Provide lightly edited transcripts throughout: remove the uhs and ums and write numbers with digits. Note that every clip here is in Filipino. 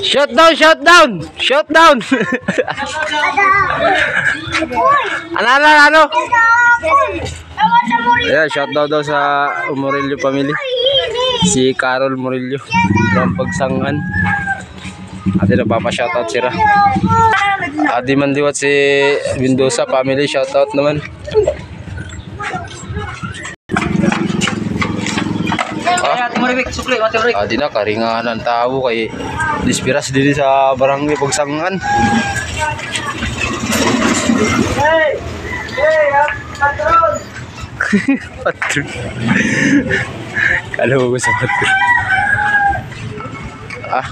Shut down, shut down, shut down. Ano? Ayan, shout down daw sa Murillo family. Si Carol Murillo from Pagsangan. Ate nagpapa-shoutout sila. Adi Mandiwat si Mendoza family, shoutout naman. Adi na karingahan ng tao kay dispiras din sa barangay Pagsangan. Patron. Patron. Kala ko sa patron.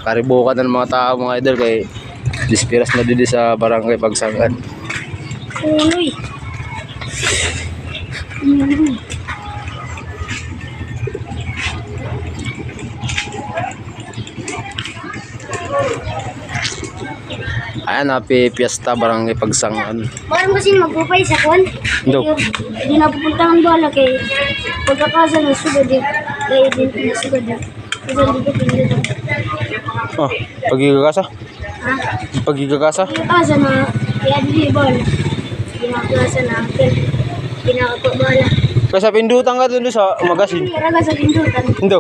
Karibukan ng mga tao mga idol kay dispiras na din sa barangay Pagsangan. Uy. Ayan, happy fiesta barangay Pagsangan. Parang kasi magpupay sa kon. Hindi na pupuntahan bala kay pagkakasa ng sugad eh. Kaya din na sugad eh. Kasi hindi ko pinito. Pagigagasa? Pagigagasa? Pagkakasa na kaya di bala. Ginagasa na pinakapo bala. Kasa pindutan ka doon sa magasin? Raga sa pindutan. Hindi.